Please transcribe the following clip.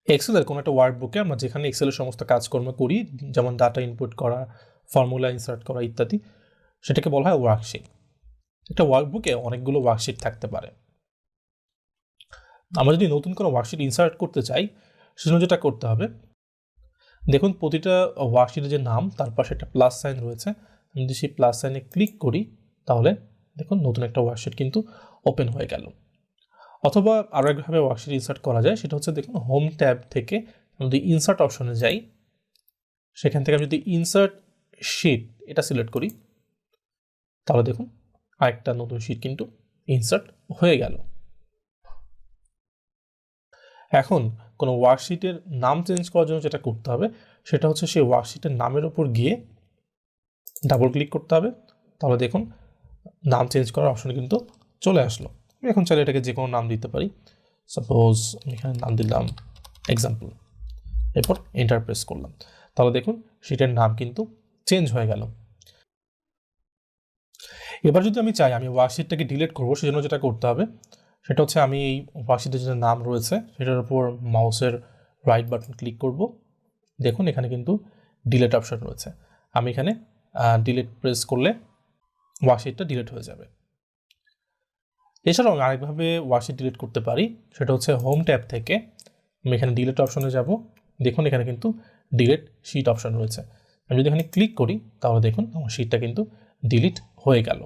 এক্সেলের কোনো একটা ওয়ার্কবুকে আমরা যেখানে এক্সেলের সমস্ত কাজকর্ম করি, যেমন ডাটা ইনপুট করা, ফর্মুলা ইনসার্ট করা ইত্যাদি, সেটাকে বলা হয় ওয়ার্কশিট। একটা ওয়ার্কবুকে অনেকগুলো ওয়ার্কশিট থাকতে পারে। আমরা যদি নতুন কোনো ওয়ার্কশিট ইনসার্ট করতে চাই, সেজন্য যেটা করতে হবে, দেখুন প্রতিটা ওয়ার্কশিটের যে নাম তার পাশে একটা প্লাস সাইন রয়েছে। আমি যদি সেই প্লাস সাইনে ক্লিক করি তাহলে দেখুন নতুন একটা ওয়ার্কশিট কিন্তু ওপেন হয়ে গেল। অথবা আরও একভাবে ওয়ার্কশিট ইনসার্ট করা যায়, সেটা হচ্ছে দেখুন হোম ট্যাব থেকে যদি ইনসার্ট অপশনে যাই, সেখান থেকে আমি যদি ইনসার্ট শিট এটা সিলেক্ট করি তাহলে দেখুন আরেকটা নতুন শিট কিন্তু ইনসার্ট হয়ে গেল। এখন কোনো ওয়ার্কশিটের নাম চেঞ্জ করার জন্য যেটা করতে হবে সেটা হচ্ছে সেই ওয়ার্কশিটের নামের ওপর গিয়ে ডাবল ক্লিক করতে হবে, তাহলে দেখুন নাম চেঞ্জ করার অপশন কিন্তু চলে আসলো। আমি এখন চাইলে এটাকে যে কোনো নাম দিতে পারি, সাপোজ আমি এখানে নাম দিলাম এক্সাম্পল, এরপর এন্টার প্রেস করলাম, তাহলে দেখুন শিটের নাম কিন্তু চেঞ্জ হয়ে গেল। এবার যদি আমি চাই আমি ওয়ার্কশিটটাকে ডিলিট করবো, সেজন্য যেটা করতে হবে সেটা হচ্ছে আমি এই ওয়ার্কশিটের যে নাম রয়েছে সেটার উপর মাউসের রাইট বাটন ক্লিক করব, দেখুন এখানে কিন্তু ডিলিট অপশন রয়েছে। আমি এখানে ডিলিট প্রেস করলে ওয়ার্কশিটটা ডিলিট হয়ে যাবে। এছাড়াও আমি আরেকভাবে ওয়ার্কশিট ডিলিট করতে পারি, সেটা হচ্ছে হোম ট্যাব থেকে আমি এখানে ডিলিট অপশনে যাব, দেখুন এখানে কিন্তু ডিলিট শিট অপশন রয়েছে। আমি যদি এখানে ক্লিক করি তাহলে দেখুন আমার শিটটা কিন্তু ডিলিট হয়ে গেল।